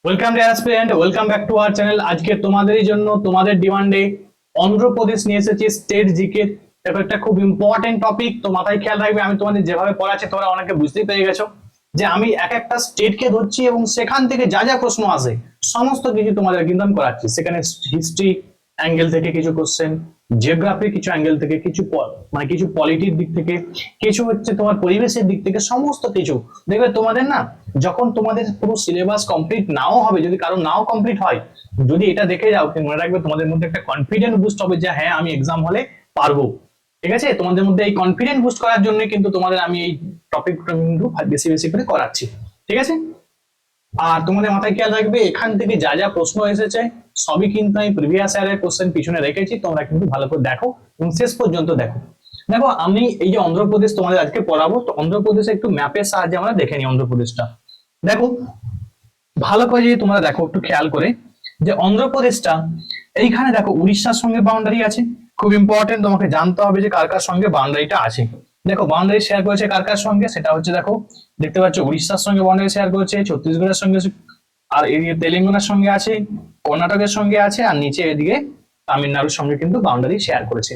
Welcome dear student, welcome back to our channel. আজকে তোমাদেরই জন্য তোমাদের ডিমান্ডে অন্ধ্রপ্রদেশ নিয়ে এসেছি স্টেট জিকে। দেখো, একটা খুব ইম্পর্টেন্ট টপিক, তো মাথায় খেয়াল রাখবে। আমি তোমাদের যেভাবে পড়াচ্ছি তোমরা অনেকে বুঝতেই পেরে গেছো যে আমি এক একটা স্টেটকে ধরছি এবং সেখান থেকে যা যা প্রশ্ন আসে সমস্ত কিছু তোমাদের কিন্তু আমি করাচ্ছি। সেখানে হিস্ট্রি অ্যাঙ্গেল থেকে কিছু কোশ্চেন, জিওগ্রাফি কিছু অ্যাঙ্গেল থেকে কিছু, মানে কিছু পলিটির দিক থেকে, কিছু হচ্ছে তোমার পরিবেশের দিক থেকে, সমস্ত কিছু দেখবে তোমাদের না। যখন তোমাদের পুরো সিলেবাস কমপ্লিট নাও হবে, যদি কারো নাও কমপ্লিট হয়, যদি এটা দেখে যাও, মনে রাখবে তোমাদের মধ্যে একটা কনফিডেন্ট বুস্ট হবে যে হ্যাঁ, আমি এক্সাম হলে পারবো। ঠিক আছে, তোমাদের মধ্যে এই কনফিডেন্ট বুস্ট করার জন্য কিন্তু তোমাদের আমি এই টপিকটা কিন্তু বেশি বেশি করে করাচ্ছি। ঠিক আছে, আর তোমাদের মাথায় খেয়াল রাখবে, এখান থেকে যা যা প্রশ্ন এসেছে সবই কিন্তু আমি প্রিভিয়াস ইয়ারের কোশ্চেন পিছনে রেখেছি। তোমরা কিন্তু ভালো করে দেখো এবং শেষ পর্যন্ত দেখো। দেখো, আমি এই যে অন্ধ্রপ্রদেশ তোমাদের আজকে পড়াবো, তো অন্ধ্রপ্রদেশে একটু ম্যাপের সাহায্যে আমরা দেখে নিই অন্ধ্রপ্রদেশটা। দেখো ভালো করে যদি তোমরা দেখো একটু খেয়াল করে, যে অন্ধ্রপ্রদেশটা এইখানে দেখো উড়িষ্যার সঙ্গে বাউন্ডারি আছে। খুব ইম্পর্টেন্ট, তোমাকে জানতে হবে যে কার কার সঙ্গে বাউন্ডারিটা আছে। দেখো বাউন্ডারি শেয়ার করেছে কার কার সঙ্গে, সেটা হচ্ছে দেখো দেখতে পাচ্ছ উড়িষ্যার সঙ্গে বাউন্ডারি শেয়ার করেছে, ছত্তিশগড়ের সঙ্গে, আর এদিকে তেলেঙ্গানার সঙ্গে আছে, কর্ণাটকের সঙ্গে আছে, আর নিচে এদিকে তামিলনাড়ুর সঙ্গে কিন্তু বাউন্ডারি শেয়ার করেছে।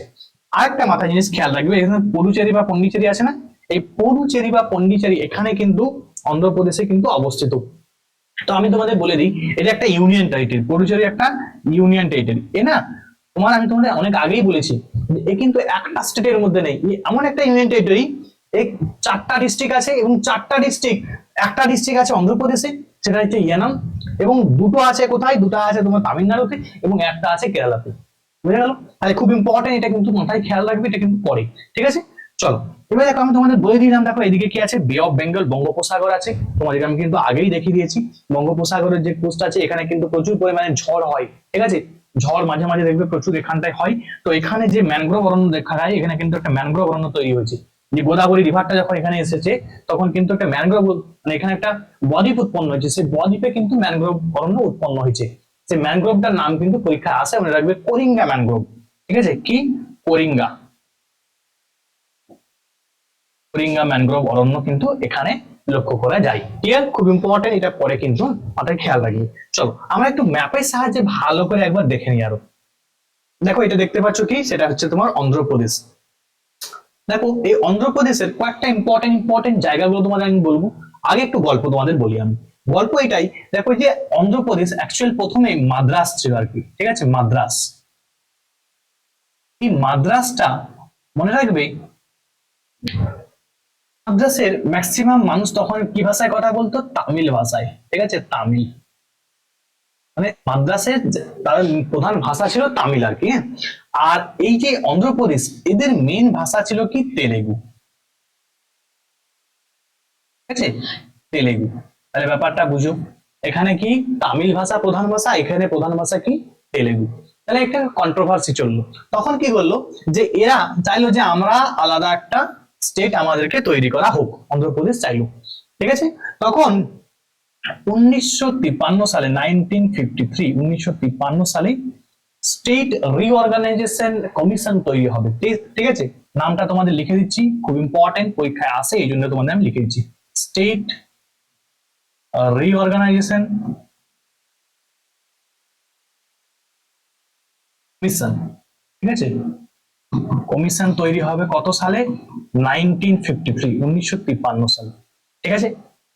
আরেকটা মাথা জিনিস খেয়াল রাখবে, এখানে পদুচেরি বা পন্ডিচেরি আছে না, এই পদুচেরি বা পন্ডিচেরি এখানে কিন্তু অন্ধ্রপ্রদেশে কিন্তু অবস্থিত। তো আমি তোমাদের বলে দিই, এটা একটা ইউনিয়ন টেরিটরি, পদুচেরি একটা ইউনিয়ন টেরিটরি। এ না, আমি তোমাদের অনেক আগেই বলেছি এ কিন্তু একটা স্টেটের মধ্যে নেই, এমন একটা ইউনিয়ন টেরিটরি। এই চারটা ডিস্ট্রিক্ট আছে এবং চারটা ডিস্ট্রিক্ট, একটা ডিস্ট্রিক্ট আছে অন্ধ্রপ্রদেশে, সেটা হচ্ছে ইয়ানাম, এবং দুটো আছে কোথায়, দুটো আছে তোমার তামিলনাড়ুতে এবং একটা আছে কেরালাতে। বুঝে গেল? তাহলে খুব ইম্পর্টেন্ট, এটা কিন্তু মাথায় খেয়াল রাখবে, এটা কিন্তু পড়ে। ঠিক আছে, চলো এবার দেখো, আমি তোমাদের বলে দিলাম। দেখো এদিকে কি আছে, বে অফ বেঙ্গল, বঙ্গোপসাগর আছে। তোমাদেরকে আমি কিন্তু আগেই দেখিয়ে দিয়েছি বঙ্গোপসাগরের যে কোস্ট আছে, এখানে কিন্তু প্রচুর পরিমাণে ঝড় হয়। ঠিক আছে, ঝড় মাঝে মাঝে দেখবে প্রচুর এখানটায় হয়। তো এখানে যে ম্যানগ্রোভ অরণ্য দেখা যায়, এখানে কিন্তু একটা ম্যানগ্রোভ অরণ্য তৈরি হয়েছে। যে গোদাবরী রিভারটা যখন এখানে এসেছে, তখন কিন্তু একটা ম্যানগ্রোভ, মানে এখানে একটা বদ্বীপ উৎপন্ন হয়েছে, সেই বদ্বীপে কিন্তু ম্যানগ্রোভ অরণ্য উৎপন্ন হয়েছে। সেই ম্যানগ্রোভটার নাম কিন্তু পরীক্ষায় আসে, মনে রাখবে করিঙ্গা ম্যানগ্রোভ। ঠিক আছে, কি করিঙ্গা, করিঙ্গা ম্যানগ্রোভ অরণ্য কিন্তু এখানে লক্ষ্য করা যায়। ক্লিয়ার? খুব ইম্পর্টেন্ট, এটা পরে কিন্তু মাথায় খেয়াল রাখবে। চলো আমরা একটু ম্যাপের সাহায্যে ভালো করে একবার দেখে নিই আরো। দেখো এটা দেখতে পাচ্ছ কি, সেটা হচ্ছে তোমার অন্ধ্রপ্রদেশ। দেখো এই অন্ধ্রপ্রদেশের কয়েকটা ইম্পর্টেন্ট ইম্পর্টেন্ট জায়গাগুলো তোমাদের আমি বলবো। আগে একটু গল্প তোমাদের বলি আমি। গল্প এটাই, দেখো যে অন্ধ্রপ্রদেশ অ্যাকচুয়াল প্রথমে মাদ্রাস ছিল আর কি। ঠিক আছে, মাদ্রাস। এই মাদ্রাসটা মনে রাখবে, মাদ্রাসের ম্যাক্সিমাম মানুষ তখন কি ভাষায় কথা বলতো, তামিল ভাষায়। ঠিক আছে, তামিল, মানে মাদ্রাসের তার প্রধান ভাষা ছিল তামিল আর কি। হ্যাঁ, আর এই যে অন্ধ্রপ্রদেশ, এদের মেন ভাষা ছিল কি, তেলেগু। ঠিক আছে, তেলেগু। তাহলে ব্যাপারটা বুঝো, এখানে কি তামিল ভাষা প্রধান ভাষা, এখানে প্রধান ভাষা কি, তেলেগু। তাহলে একটা কন্ট্রোভার্সি চললো। তখন কি করলো, যে এরা চাইলো যে আমরা আলাদা একটা স্টেট আমাদেরকে তৈরি করা হোক, অন্ধ্রপ্রদেশ চাইলো। ঠিক আছে, তখন 1953 সালে, 1953 সালে স্টেট রিঅর্গানাইজেশন কমিশন তৈরি হবে। ঠিক আছে, নামটা তোমাদের লিখে দিচ্ছি, খুব ইম্পর্টেন্ট, পরীক্ষায় আসে, এই জন্য তোমাদের আমি লিখে দিচ্ছি, স্টেট রিঅর্গানাইজেশন কমিশন। ঠিক আছে, কমিশন তৈরি হবে কত সালে, 1953 সালে। ঠিক আছে,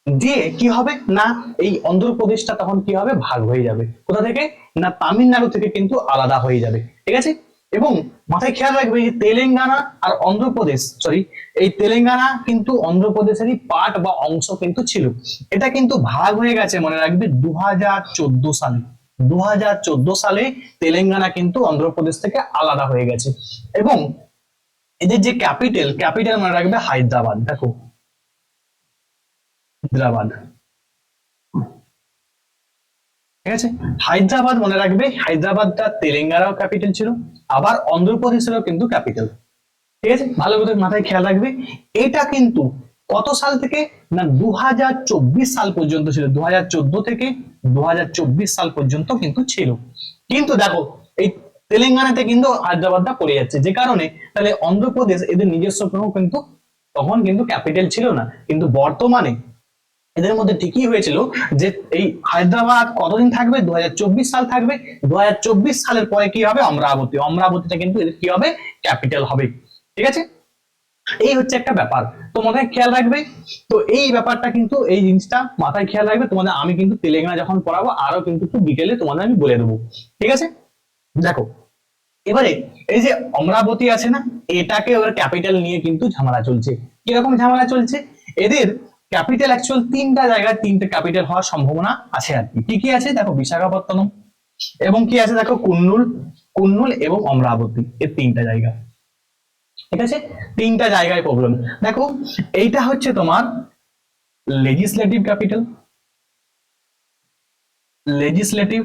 দিয়ে কি হবে না, এই অন্ধ্রপ্রদেশটা তখন কি হবে, ভাগ হয়ে যাবে। কোথা থেকে না, তামিলনাড়ু থেকে কিন্তু আলাদা হয়ে যাবে। ঠিক আছে, এবং মাথায় খেয়াল রাখবে যে তেলেঙ্গানা আর অন্ধ্রপ্রদেশ, সরি, এই তেলেঙ্গানা কিন্তু অন্ধ্রপ্রদেশেরই পার্ট বা অংশ কিন্তু ছিল। এটা কিন্তু ভাগ হয়ে গেছে, মনে রাখবে 2014 সালে। 2014 সালে তেলেঙ্গানা কিন্তু অন্ধ্রপ্রদেশ থেকে আলাদা হয়ে গেছে। এবং এদের যে ক্যাপিটাল, ক্যাপিটাল মনে রাখবে হায়দ্রাবাদ। দেখো, হায়দ্রাবাদ। ঠিক আছে, হায়দ্রাবাদ মনে রাখবে, হায়দ্রাবাদটা তেলেঙ্গানার ক্যাপিটাল ছিল, আবার অন্ধ্রপ্রদেশেরও কিন্তু ক্যাপিটাল। ঠিক আছে, ভালো করে মাথায় খেয়াল রাখবে। এটা কিন্তু কত সাল থেকে না, 2024 সাল পর্যন্ত ছিল, 2014 থেকে 2024 সাল পর্যন্ত কিন্তু ছিল। কিন্তু দেখো এই তেলেঙ্গানাতে কিন্তু হায়দ্রাবাদটা পড়ে যাচ্ছে, যে কারণে তাহলে অন্ধ্রপ্রদেশ এদের নিজস্ব কোনো কিন্তু তখন কিন্তু ক্যাপিটাল ছিল না। কিন্তু বর্তমানে এদের মধ্যে ঠিকই হয়েছিল যে এই হায়দ্রাবাদ কতদিন থাকবে, 2024 সাল থাকবে। 2024 সালের পরে কি হবে, অমরাবতী, অমরাবতীটা কিন্তু এদের কি হবে, ক্যাপিটাল হবে। ঠিক আছে, এই হচ্ছে একটা ব্যাপার, তো মাথায় খেয়াল রাখবে। তো এই ব্যাপারটা কিন্তু, এই জিনিসটা মাথায় খেয়াল রাখবে তোমাদের। আমি কিন্তু তেলেঙ্গানা যখন পড়াবো আরো কিন্তু একটু ডিটেলে তোমাদের আমি বলে দেবো। ঠিক আছে, দেখো এবারে এই যে অমরাবতী আছে না, এটাকে ওর ক্যাপিটাল নিয়ে কিন্তু ঝামেলা চলছে। কিরকম ঝামেলা চলছে, এদের ক্যাপিটাল অ্যাকচুয়াল তিনটা জায়গায় তিনটে ক্যাপিটাল হওয়ার সম্ভাবনা আছে আর কি। কি কি আছে দেখো, বিশাখাপত্তনম, এবং কি আছে দেখো কুন্নুল, কুন্নুল এবং অমরাবতী, এই তিনটা জায়গা। ঠিক আছে, তিনটা জায়গায় প্রবলেম। দেখো এইটা হচ্ছে তোমার লেজিসলেটিভ ক্যাপিটাল, লেজিসলেটিভ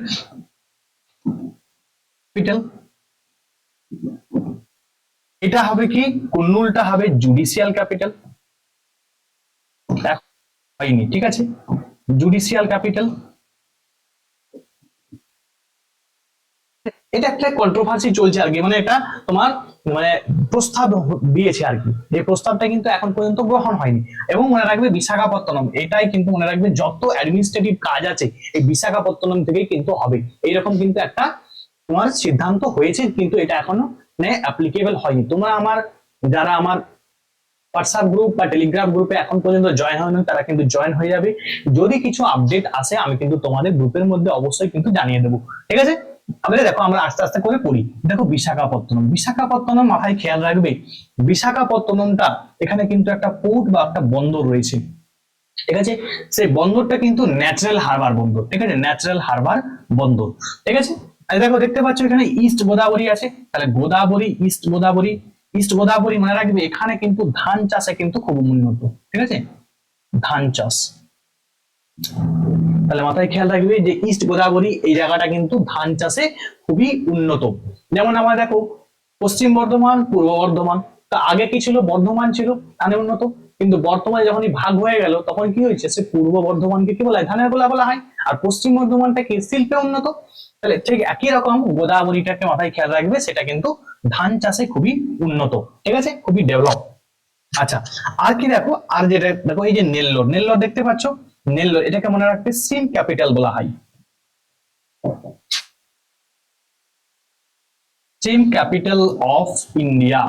ক্যাপিটাল। এটা হবে কি, কুন্নুলটা হবে জুডিশিয়াল ক্যাপিটাল, হয়নি। ঠিক আছে, জুডিশিয়াল ক্যাপিটাল। এটা একটা কন্ট্রোভার্সি চলছে আর কি, মানে এটা তোমার মানে প্রস্তাব দিয়েছে আর কি, এই প্রস্তাবটা কিন্তু এখন পর্যন্ত গ্রহণ হয়নি। এবং মনে রাখবে বিশাখাপত্তনম, এটাই কিন্তু মনে রাখবে যত অ্যাডমিনিস্ট্রেটিভ কাজ আছে এই বিশাখাপত্তনম থেকেই কিন্তু হবে, এইরকম কিন্তু একটা তোমার সিদ্ধান্ত হয়েছে, কিন্তু এটা এখনো মানে অ্যাপ্লিকেবল হয়নি। তোমরা আমার যারা আমার হোয়াটসঅ্যাপ গ্রুপ বা টেলিগ্রাম গ্রুপে এখন পর্যন্ত জয়েন হয়নি তারা কিন্তু জয়েন হয়ে যাবে। যদি কিছু আপডেট আসে আমি কিন্তু তোমাদের গ্রুপের মধ্যে অবশ্যই কিন্তু জানিয়ে দেবো। ঠিক আছে, তাহলে দেখো আমরা আস্তে আস্তে করে পড়ি। দেখো বিশাখাপত্তনম, বিশাখাপত্তনম মাথায় খেয়াল রাখবে, বিশাখাপত্তনমটা এখানে কিন্তু একটা পোর্ট বা একটা বন্দর রয়েছে। ঠিক আছে, সেই বন্দরটা কিন্তু ন্যাচারাল হারবার বন্দর। ঠিক আছে, ন্যাচারাল হারবার বন্দর। ঠিক আছে, আর দেখো দেখতে পাচ্ছ এখানে ইস্ট গোদাবরী আছে, তাহলে গোদাবরী, ইস্ট গোদাবরী, ইস্ট গোদাবরী মনে রাখবে এখানে কিন্তু ধান চাষে কিন্তু খুব উন্নত। ঠিক আছে, ধান চাষ, তাহলে মাথায় খেয়াল রাখবে যে ইস্ট গোদাবরী এই জায়গাটা কিন্তু ধান চাষে খুবই উন্নত। যেমন আমরা দেখো পশ্চিম বর্ধমান, পূর্ব বর্ধমান, তা আগে কি ছিল, বর্ধমান ছিল ধানে উন্নত, কিন্তু বর্তমানে যখনই ভাগ হয়ে গেল তখন কি হয়েছে, সে পূর্ব বর্ধমানকে কি বলা হয়, ধানের গোলা বলা হয়, আর পশ্চিম বর্ধমানটা কি শিল্পে উন্নত। তাহলে ঠিক একই রকম গোদাবরীটাকে মাথায় খেয়াল রাখবে, সেটা কিন্তু ধান চাষে খুবই উন্নত। ঠিক আছে, খুবই ডেভেলপ। আচ্ছা, আর কি দেখো, আর যেটা দেখো এই যে নেল্লোর, নেল্লোর দেখতে পাচ্ছ, নেল্লোর এটাকে মনে রাখবে সিম ক্যাপিটাল বলা হয়, সিম ক্যাপিটাল অফ ইন্ডিয়া।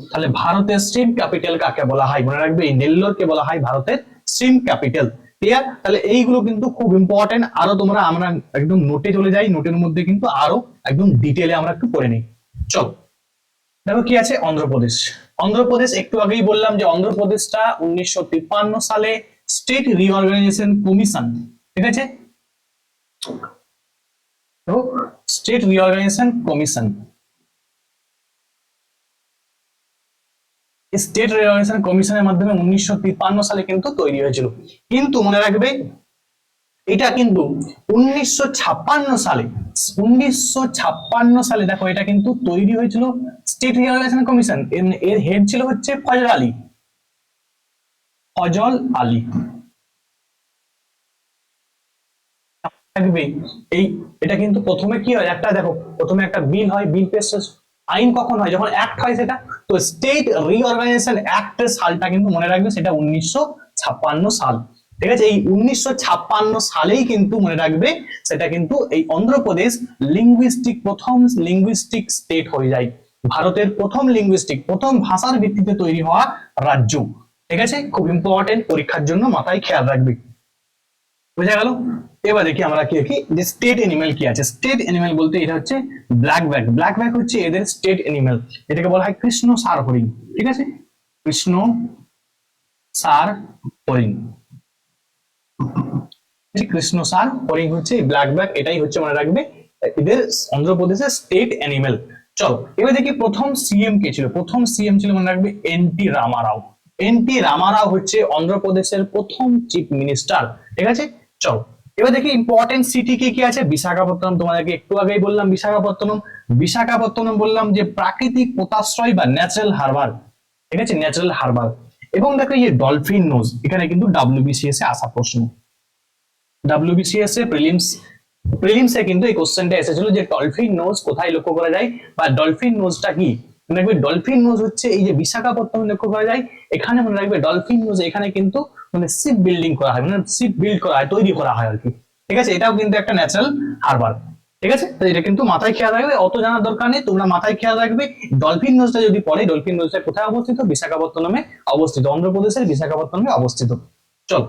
তাহলে ভারতের স্ট্রিম ক্যাপিটাল কাকে বলা হয়, মনে রাখবে এই নেল্লোরকে বলা হয় ভারতের স্ট্রিম ক্যাপিটাল। ক্লিয়ার, তাহলে এইগুলো কিন্তু খুব ইম্পর্টেন্ট। আরো তোমরা আমরা একদম নোটে চলে যাই, নোটের মধ্যে কিন্তু আরো একদম ডিটেলে আমরা একটু পড়ে নিই। চলো দেখো কি আছে, অন্ধ্রপ্রদেশ। অন্ধ্রপ্রদেশ একটু আগেই বললাম যে অন্ধ্রপ্রদেশটা 1953 সালে স্টেট রিঅর্গানাইজেশন কমিশন, ঠিক আছে, তো state reorganisation commission, state reorganisation কমিশনের মাধ্যমে 1953 সালে কিন্তু তৈরি হয়েছিল। কিন্তু মনে রাখবে এটা কিন্তু 1956 সালে, 1956 সালে দেখো এটা কিন্তু তৈরি হয়েছিল স্টেট রিঅর্গানাইজেশন কমিশন। এর হেড ছিল হচ্ছে ফজল আলী, ফজল আলী। থাকবে এই, এটা কিন্তু প্রথমে কি হয়, একটা দেখো প্রথমে একটা বিল হয়, বিল পেশ, আইন কখন হয়, যখন অ্যাক্ট হয় সেটা। তো স্টেট রিঅর্গানাইজেশন অ্যাক্টের সালটা কিন্তু মনে রাখবে সেটা 1956 সাল। ঠিক আছে, এই 1956 সালেই কিন্তু মনে রাখবে সেটা কিন্তু এই অন্ধ্রপ্রদেশ লিঙ্গুইস্টিক, প্রথম লিঙ্গুইস্টিক স্টেট হয়ে যায়, ভারতের প্রথম লিঙ্গুইস্টিক, প্রথম ভাষার ভিত্তিতে তৈরি হওয়া রাজ্য। ঠিক আছে, খুব ইম্পর্টেন্ট, পরীক্ষার জন্য মাথায় খেয়াল রাখবে। বুঝা গেল, এবার দেখি আমরা কি দেখি যে স্টেট এনিম্যাল কি আছে। স্টেট এনিম্যাল বলতে এটা হচ্ছে ব্ল্যাক ব্যাক, ব্ল্যাক ব্যাক হচ্ছে এদের স্টেট এনিম্যাল, এটাকে বলা হয় কৃষ্ণ সার হরিণ। ঠিক আছে, কৃষ্ণ সার হরিণ, কৃষ্ণ সার হরিণ হচ্ছে ব্ল্যাক ব্যাক, এটাই হচ্ছে মনে রাখবে এদের অন্ধ্রপ্রদেশের স্টেট এনিম্যাল। চলো এবার দেখি প্রথম সিএম কে ছিল, প্রথম সিএম ছিল মনে রাখবে এনটি রামারাও। এনটি রামারাও হচ্ছে অন্ধ্রপ্রদেশের প্রথম চিফ মিনিস্টার। ঠিক আছে, চলো এবার দেখি ইম্পর্টেন্ট সিটি কি কি আছে। বিশাখাপত্তনম, তোমাদেরকে একটু আগেই বললাম বিশাখাপত্তনম, বিশাখাপত্তনম বললাম যে প্রাকৃতিক পোতাশ্রয় বা ন্যাচারাল হারবার। ঠিক আছে, ন্যাচারাল হারবার। এবং দেখো এই ডলফিন নোজ, এখানে কিন্তু ডাব্লিউবিসিএস এ আসা প্রশ্ন, ডাব্লিউবিসিএস এ প্রিলিমসে কিন্তু এই কোশ্চেনটা এসেছিল যে ডলফিন নোজ কোথায় লক্ষ্য করা যায়, বা ডলফিন নোজটা কি। মনে রাখবে ডলফিন নোজ হচ্ছে এই যে বিশাখাপত্তনম লক্ষ্য করা যায়, এখানে মনে রাখবে ডলফিন নোজ এখানে কিন্তু মানে শিপ বিল্ডিং করা হয়, মানে শিপ বিল্ড করা হয়, তৈরি করা হয় আর কি। ঠিক আছে, এটাও কিন্তু একটা ন্যাচারাল হারবার। ঠিক আছে, তো এটা কিন্তু মাথায় খেয়াল রাখবে, অত জানার দরকার নেই, তোমরা মাথায় খেয়াল রাখবে। ডলফিন নোজটা যদি পড়ে, ডলফিন নোজটা কোথায় অবস্থিত? বিশাখাপত্তনমে অবস্থিত, অন্ধ্রপ্রদেশের বিশাখাপত্তনমে অবস্থিত। চল,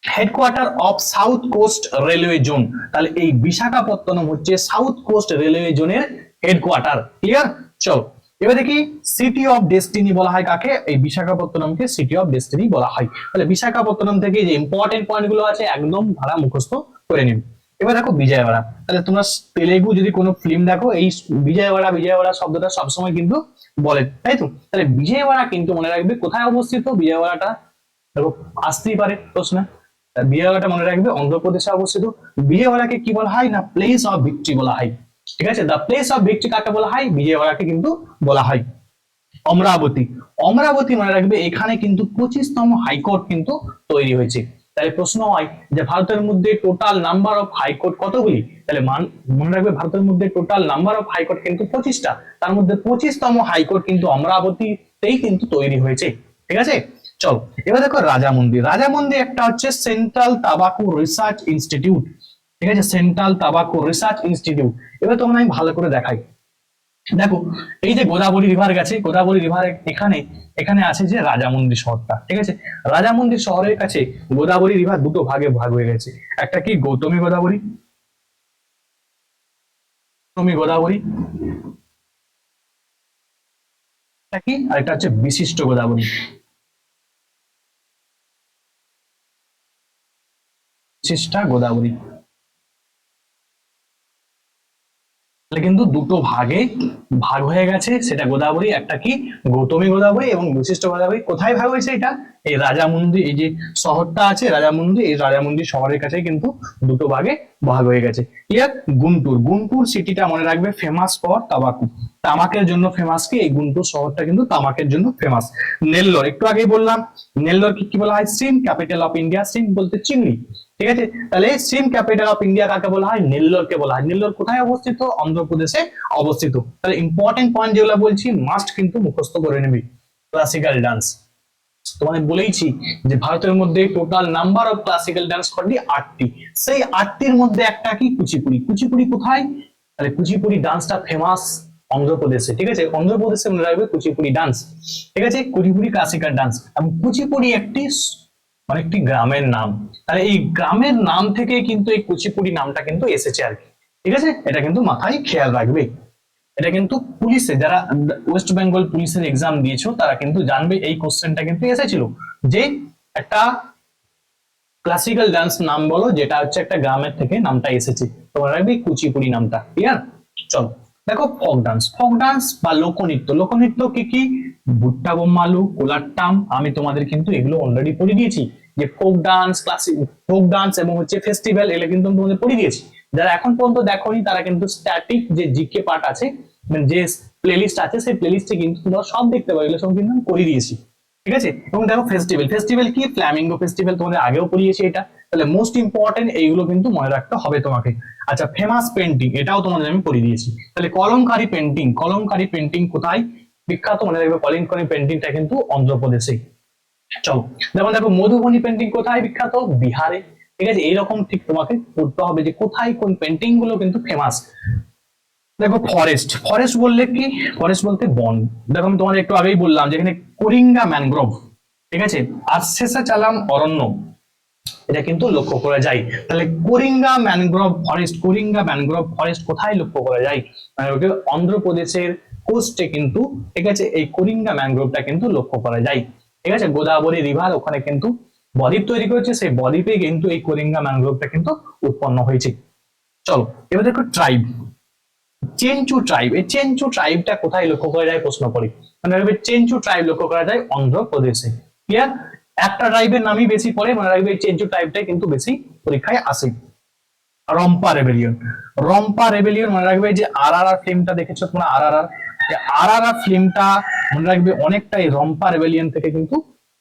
headquarter of south coast railway zone, তাহলে এই বিশাখাপত্তনম হচ্ছে সাউথ কোস্ট রেলওয়ে জোনের হেডকোয়ার্টার। ক্লিয়ার? চল, এবার দেখি সিটি অফ ডেস্টিনি বলা হয় কাকে? এই বিশাখাপত্তনমকে সিটি অফ ডেস্টিনি বলা হয়। তাহলে বিশাখাপত্তনম থেকে যে ইম্পর্টেন্ট পয়েন্ট গুলো আছে একদম ভাড়া মুখস্থ করে নিন। এবার দেখো বিজয়ওয়াড়া, তাহলে তোমরা তেলেগু যদি কোনো ফিল্ম দেখো, এই বিজয়ওয়াড়া বিজয়ওয়াড়া শব্দটা সবসময় কিন্তু বলে, তাই তো? তাহলে বিজয়ওয়াড়া কিন্তু মনে রাখবে কোথায় অবস্থিত। বিজয়ওয়াড়াটা দেখো আসতেই পারে প্রশ্ন, বিজয়ওয়াড়াটা মনে রাখবে অন্ধ্রপ্রদেশে অবস্থিত। বিজয়ওয়াড়াকে কি বলা হয় না? প্লেস অফ ভিক্টরি বলা হয়। ঠিক আছে, দ্য প্লেস অফ ভিক্টরি কাকে বলা হয়? বিজয়ওয়াড়াকে কিন্তু বলা হয়। অমরাবতী, অমরাবতী মনে রাখবে এখানে কিন্তু 25তম হাইকোর্ট কিন্তু তৈরি হয়েছে। তাহলে প্রশ্ন হয় যে ভারতের মধ্যে টোটাল নাম্বার অফ হাইকোর্ট কতগুলি? তাহলে মনে রাখবে ভারতের মধ্যে টোটাল নাম্বার অফ হাইকোর্ট কিন্তু 25টা, তার মধ্যে 25তম হাইকোর্ট কিন্তু অমরাবতীতেই কিন্তু তৈরি হয়েছে। ঠিক আছে, চল এবার দেখো রাজামন্দির। রাজামন্দির একটা হচ্ছে সেন্ট্রাল তাবাকু রিসার্চ ইনস্টিটিউট। ঠিক আছে, সেন্ট্রাল তাবাকু রিসার্চ ইনস্টিটিউট। এবার তোমাকে আমি ভালো করে দেখাই। দেখো এই যে গোদাবরী রিভার গেছে, গোদাবরী রিভার এখানে এখানে আছে যে রাজামন্দির শহরটা। ঠিক আছে, রাজামন্দির শহরের কাছে গোদাবরী রিভার দুটো ভাগে ভাগ হয়ে গেছে। একটা কি গৌতমী গোদাবরী, গৌতমী গোদাবরী, একটা কি আর একটা হচ্ছে বিশিষ্ট গোদাবরী, বিশিষ্টা গোদাবরী। কিন্তু দুটো ভাগে ভাগ হয়ে গেছে, সেটা গোদাবরী, একটা কি গৌতমী গোদাবরী এবং বিশিষ্ট গোদাবরী। কোথায় ভাগ হয়েছে? এটা এই রাজামুন্দি, এই যে শহরটা আছে রাজামুন্দি, এই রাজামুন্দি শহরের কাছে কিন্তু দুটো ভাগে ভাগ হয়ে গেছে। ক্লিয়ার? গুন্টুর, গুন্টুর সিটিটা মনে রাখবে ফেমাস ফর তামাকু, তামাকের জন্য ফেমাস। কি এই গুন্টুর শহরটা কিন্তু তামাকের জন্য ফেমাস। নেল্লোর, একটু আগেই বললাম নেল্লোর কি বলা হয়? সিম ক্যাপিটাল অফ ইন্ডিয়া, সিম বলতে চিংড়ি। ঠিক আছে, তাহলে সিম ক্যাপিটাল অফ ইন্ডিয়া কাকে বলা হয়? নেল্লোরকে বলা হয়। নেল্লোর কোথায় অবস্থিত? অন্ধ্রপ্রদেশে অবস্থিত। তাহলে ইম্পর্টেন্ট পয়েন্ট যেগুলো বলছি মাস্ট কিন্তু মুখস্থ করে নিবি। ক্লাসিক্যাল ডান্স, তোমাদের বলেইছি যে ভারতের মধ্যে total number of classical dance কটি? 8টি। সেই 8টির মধ্যে একটা কি কুচিপুড়ি। কুচিপুড়ি কোথায়? তাহলে কুচিপুড়ি ডান্সটা ফেমাস অন্ধ্রপ্রদেশে। ঠিক আছে, অন্ধ্রপ্রদেশে মনে রাখবে কুচিপুড়ি ডান্স। ঠিক আছে, কুচিপুড়ি ক্লাসিক্যাল ডান্স। এবং কুচিপুড়ি একটি মানে একটি গ্রামের নাম। তাহলে এই গ্রামের নাম থেকে কিন্তু এই কুচিপুড়ি নামটা কিন্তু এসেছে আর কি। ঠিক আছে, এটা কিন্তু মাথায় খেয়াল রাখবে। এটা কিন্তু পুলিশে যারা ওয়েস্ট বেঙ্গল পুলিশের এক্সাম দিয়েছো তারা কিন্তু জানবে, এই কোশ্চেনটা কিন্তু এসেছিল যে একটা ক্লাসিক্যাল ডান্স নাম বলো যেটা হচ্ছে একটা গ্রামের থেকে নামটা এসেছে। তোমরা রাখবে কুচিপুড়ি নামটা। ক্লিয়ার? চলো দেখো ফোক ডান্স, ফোক ডান্স বা লোকনৃত্য। লোকনৃত্য কি কি? ভুট্টা বোম্মালু, কোলাট্টাম। আমি তোমাদের কিন্তু এগুলো অলরেডি পড়ে দিয়েছি, যে folk dance, classic folk dance এবং হচ্ছে ফেস্টিভ্যাল, এগুলো কিন্তু আমি তোমাদের পড়ে দিয়েছি। যারা এখন পর্যন্ত দেখোনি তারা কিন্তু স্ট্যাটিক যে জিকে পার্ট আছে, মানে যে প্লেলিস্ট আছে সেই প্লেলিস্টে কিন্তু তোমরা সব দেখতে পাবে, এগুলো সব কিন্তু আমি করে দিয়েছি। ঠিক আছে, এবং দেখো ফেস্টিভ্যাল, ফেস্টিভ্যাল কি? ফ্ল্যামিঙ্গো ফেস্টিভ্যাল তোমাদের আগেও পড়িয়েছি এটা। তাহলে মোস্ট ইম্পর্টেন্ট এইগুলো কিন্তু মনে রাখতে হবে তোমাকে। আচ্ছা, ফেমাস পেন্টিং, এটাও তোমাদের আমি পড়িয়ে দিয়েছি। তাহলে কলমকারী পেন্টিং, কলমকারী পেন্টিং কোথায় বিখ্যাত? মনে রাখবে কলমকারী পেন্টিংটা কিন্তু অন্ধ্রপ্রদেশে। চলো যেমন দেখো মধুবনী পেন্টিং কোথায় বিখ্যাত? বিহারে। ঠিক আছে, এইরকম ঠিক তোমাকে পড়তে হবে যে কোথায় কোন পেন্টিং গুলো কিন্তু ফেমাস। দেখো ফরেস্ট, ফরেস্ট বললে কি? ফরেস্ট বলতে বন। দেখো আমি তোমাদের একটু আগেই বললাম যেখানে করিঙ্গা ম্যানগ্রোভ, ঠিক আছে, আর শেষাচালাম অরণ্য, এটা কিন্তু লক্ষ্য করা যায়। তাহলে করিঙ্গা ম্যানগ্রোভ ফরেস্ট, করিঙ্গা ম্যানগ্রোভ ফরেস্ট কোথায় লক্ষ্য করা যায়? মানে অন্ধ্রপ্রদেশের কোস্টে কিন্তু, ঠিক আছে, এই করিঙ্গা ম্যানগ্রোভটা কিন্তু লক্ষ্য করা যায়। ঠিক আছে, গোদাবরী রিভার ওখানে কিন্তু বদ্বীপ তৈরি করেছে, সেই বদ্বীপে কিন্তু এই করিঙ্গা ম্যানগ্রোভটা কিন্তু উৎপন্ন হয়েছে। চলো এবার দেখো ট্রাইব, চেঞ্চু ট্রাইব। এই চেঞ্চু ট্রাইবটা কোথায় লক্ষ্য করা যায় প্রশ্ন করে? মানে চেঞ্চু ট্রাইব লক্ষ্য করা যায় অন্ধ্রপ্রদেশে। ক্লিয়ার? একটা ট্রাইবের নামই বেশি পড়ে, মনে রাখবে এই চেঞ্চু ট্রাইবটাই কিন্তু বেশি পরীক্ষায় আসে। রম্পা রেবেলিয়ন, রম্পা রেবেলিয়ন মনে রাখবে যে আরআরআর ফিল্মটা দেখেছো তোমরা, আরআরআর, আরআরআর ফিল্মটা মনে রাখবে অনেকটাই রম্পা রেবেলিয়ন থেকে কিন্তু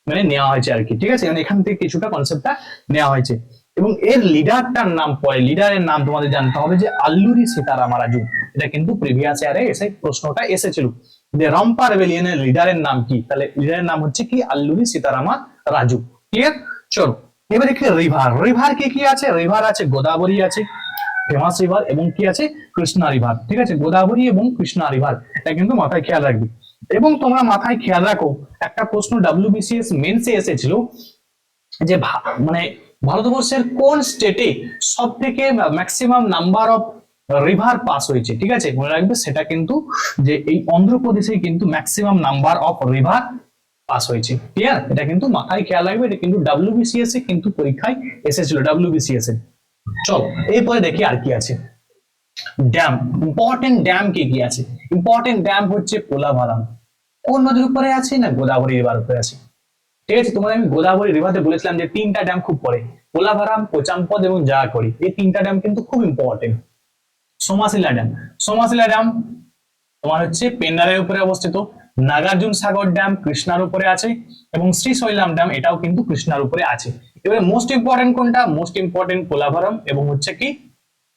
মানে নেওয়া হয়েছে আর কি। ঠিক আছে, মানে এখান থেকে কিছুটা কনসেপ্টটা নেওয়া হয়েছে। এবং এর লিডারটার নাম পড়ে, লিডারের নাম তোমাদের জানতে হবে যে আল্লুরি সীতারামা রাজু। এটা কিন্তু প্রিভিয়াস ইয়ারে এসে প্রশ্নটা এসেছিল যে রম্পা রেবেলিয়নের লিডারের নাম কি? তাহলে লিডারের নাম হচ্ছে কি? আল্লুরি সীতারামা রাজু। ক্লিয়ার? চলো এবার দেখি রিভার, রিভার কি কি আছে? রিভার আছে গোদাবরী আছে, ফেমাস রিভার, এবং কি আছে কৃষ্ণা রিভার। ঠিক আছে, গোদাবরী এবং কৃষ্ণা রিভার, এটা কিন্তু মাথায় খেয়াল রাখবি। এবং তোমরা মাথায় খেয়াল রাখো, একটা প্রশ্ন WBCS মেন্সে এসেছিল যে মানে ভারতবর্ষের কোন স্টেটে সব থেকে maximum number of river pass হয়েছে। ঠিক আছে, মনে রাখবে সেটা কিন্তু যে এই অন্ধ্রপ্রদেশে কিন্তু maximum number of river pass হয়েছে। ক্লিয়ার? এটা কিন্তু মাথায় খেয়াল রাখবে, এটা কিন্তু WBCS এ কিন্তু পরীক্ষায় এসেছিল WBCS এ। চলো এরপরে দেখি আর কি আছে। ড্যাম, ইম্পর্টেন্ট ড্যাম কি কি আছে? ইম্পর্টেন্ট ড্যাম হচ্ছে পোলাভারাম। কোন নদীর উপরে আছে? না গোদাবরী রিভার উপরে আছে। ঠিক আছে, তোমাদের আমি গোদাবরী রিভারে বলেছিলাম যে তিনটা ড্যাম খুব পড়ে, পোলাভারাম, কোচাম্পদ এবং জায়াকড়ি। এই তিনটা ড্যাম কিন্তু খুব ইম্পর্টেন্ট। সোমাশিলা ড্যাম, সোমাশিলা ড্যাম তোমার হচ্ছে পেন্নারের উপরে অবস্থিত। নাগার্জুন সাগর ড্যাম কৃষ্ণার উপরে আছে, এবং শ্রীশৈলাম ড্যাম এটাও কিন্তু কৃষ্ণার উপরে আছে। এবারে মোস্ট ইম্পর্টেন্ট কোনটা? মোস্ট ইম্পর্টেন্ট পোলাভারাম এবং হচ্ছে কি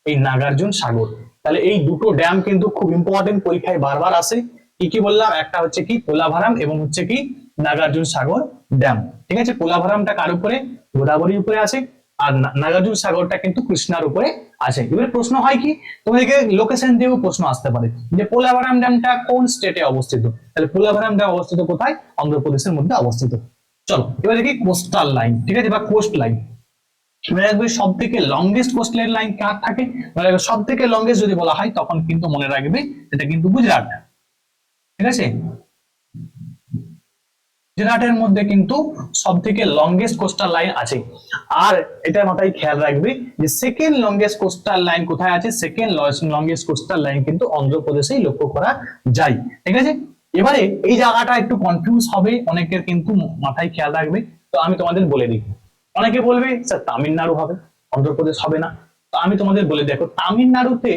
এই নাগার্জুন সাগর। তাহলে এই দুটো ড্যাম কিন্তু খুব ইম্পর্টেন্ট, পরীক্ষায় বারবার আসে। কি কি বললাম? একটা হচ্ছে কি পোলাভারাম এবং হচ্ছে কি নাগার্জুন সাগর ড্যাম। ঠিক আছে, পোলাভারামটা কার উপরে? গোদাবরীর উপরে আছে, আর নাগার্জুন সাগরটা কিন্তু কৃষ্ণার উপরে আছে। এবারে প্রশ্ন হয় কি, তোমাদেরকে লোকেশন দিয়েও প্রশ্ন আসতে পারে যে পোলাভারাম ড্যামটা কোন স্টেটে অবস্থিত। তাহলে পোলাভারাম ড্যাম অবস্থিত কোথায়? অন্ধ্রপ্রদেশের মধ্যে অবস্থিত। চলো এবার দেখি কোস্টাল লাইন, ঠিক আছে, বা কোস্ট লাইন। মনে রাখবে সব থেকে লংগেস্ট কোস্টাল লাইন কার থাকে? মনে রাখবে সব থেকে লংগেস্ট যদি বলা হয় তখন কিন্তু মনে রাখবে এটা কিন্তু গুজরাট। ঠিক আছে, গুজরাটের মধ্যে কিন্তু সব থেকে লংগেস্ট কোস্টাল লাইন আছে। আর এটা মাথায় খেয়াল রাখবে যে সেকেন্ড লংগেস্ট কোস্টাল লাইন কোথায় আছে? সেকেন্ড লংগেস্ট কোস্টাল লাইন কিন্তু অন্ধ্রপ্রদেশেই লক্ষ্য করা যায়। ঠিক আছে, এবারে এই জায়গাটা একটু কনফিউজ হবে অনেকের, কিন্তু মাথায় খেয়াল রাখবে। তো আমি তোমাদের বলে দিই। অনেকে বলবে স্যার তামিলনাড়ু হবে, অন্ধ্রপ্রদেশ হবে না। তো আমি তোমাদের বলে দেখো, তামিলনাড়ুতে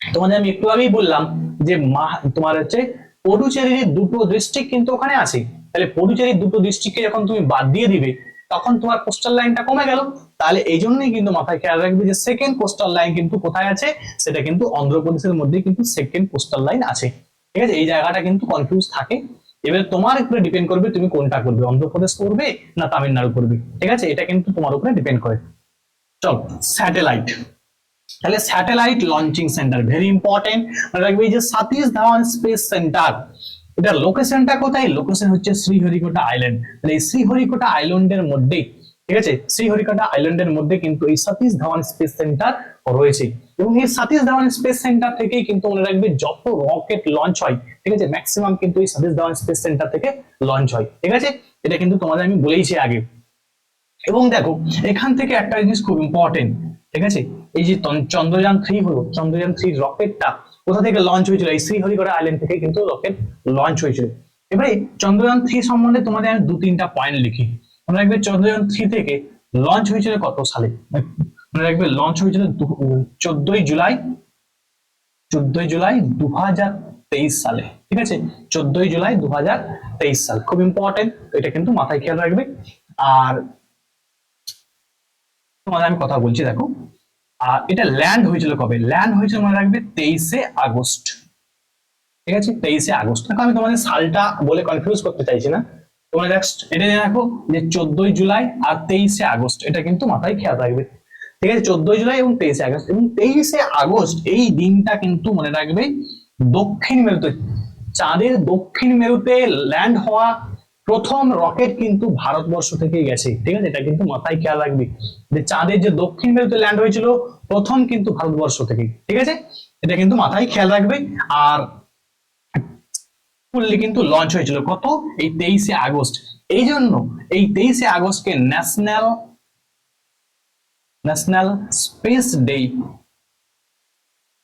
তোমাদের আমি একটু আগেই বললাম যে তোমার হচ্ছে পডুচেরির দুটো ডিস্ট্রিক্ট কিন্তু ওখানে আছে। তাহলে পডুচেরির দুটো ডিস্ট্রিক্টকে যখন তুমি বাদ দিয়ে দিবে তখন তোমার কোস্টাল লাইনটা কমে গেল। তাহলে এই জন্যই কিন্তু মাথায় খেয়াল রাখবে যে সেকেন্ড কোস্টাল লাইন কিন্তু কোথায় আছে? সেটা কিন্তু অন্ধ্রপ্রদেশের মধ্যে কিন্তু সেকেন্ড কোস্টাল লাইন আছে। ঠিক আছে, এই জায়গাটা কিন্তু কনফিউজ থাকে। এবার তোমার উপরে ডিপেন্ড করবে তুমি কোনটা করবে, অন্ধ্রপ্রদেশ করবে না তামিলনাড়ু করবে। ঠিক আছে, এটা কিন্তু তোমার উপরে ডিপেন্ড করে। চল স্যাটেলাইট, তাহলে satellite launching centre very important. মনে রাখবে যে সতীশ ধাওয়ান স্পেস সেন্টার, এটা লোকেশনটা কোথায়? লোকেশন হচ্ছে শ্রীহরিকোটা আইল্যান্ড। তাহলে এই শ্রীহরিকোটা আইল্যান্ডের মধ্যে, ঠিক আছে, শ্রীহরিকোটা আইল্যান্ডের মধ্যে কিন্তু এই সতীশ ধাওয়ান স্পেস সেন্টার রয়েছে। এবং এই সতীশ ধাওয়ান স্পেস সেন্টার থেকেই কিন্তু মনে রাখবে যত রকেট লঞ্চ হয়, ঠিক আছে, ম্যাক্সিমাম কিন্তু এই সতীশ ধাওয়ান স্পেস সেন্টার থেকে লঞ্চ হয়। ঠিক আছে, এটা কিন্তু তোমাদের আমি বলেইছি আগে। এবং দেখো এখান থেকে একটা জিনিস খুব ইম্পর্টেন্ট, ঠিক আছে, এই যে চন্দ্রযান 3 হলো, চন্দ্রযান 3 রকেটটা কোথা থেকে লঞ্চ হয়েছিল? এই শ্রীহরিকোটা আইল্যান্ড থেকে কিন্তু রকেট লঞ্চ হয়েছিল। এবারে চন্দ্রযান 3 সম্বন্ধে তোমাদের আমি দু তিনটা পয়েন্ট লিখি। মনে রাখবে চন্দ্রযান 3 থেকে লঞ্চ হয়েছিল কত সালে? মনে রাখবে লঞ্চ হয়েছিল 14ই জুলাই 2023 সালে। ঠিক আছে, 14ই জুলাই 2023 সাল, খুব ইম্পর্টেন্ট, এটা কিন্তু মাথায় খেয়াল রাখবে। আর তোমাদের আমি কথা বলছি দেখো, আর এটা ল্যান্ড হয়েছিল কবে? ল্যান্ড হয়েছিল মনে রাখবে 23শে আগস্ট। ঠিক আছে, 23শে আগস্ট। দেখো আমি তোমাদের সালটা বলে কনফিউজ করতে চাইছি না, তোমরা জাস্ট এটা জেনে রাখো যে 14ই জুলাই আর 23শে আগস্ট, এটা কিন্তু মাথায় খেয়াল রাখবে। ঠিক আছে, 14ই জুলাই এবং 23শে আগস্ট। এবং 23শে আগস্ট এই দিনটা কিন্তু মনে রাখবে দক্ষিণ মেরুতে, চাঁদের দক্ষিণ মেরুতে ল্যান্ড হওয়া প্রথম রকেট কিন্তু ভারতবর্ষ থেকে গেছে। ঠিক আছে, এটা কিন্তু মাথায় খেয়াল রাখবি যে চাঁদের যে দক্ষিণ মেরুতে ল্যান্ড হয়েছিল প্রথম কিন্তু ভারতবর্ষ থেকে। ঠিক আছে, এটা কিন্তু মাথায় খেয়াল রাখবে। আর ফুললি কিন্তু লঞ্চ হয়েছিল কত? এই 23শে আগস্ট। এই জন্য এই 23শে আগস্টকে ন্যাশনাল স্পেস ডে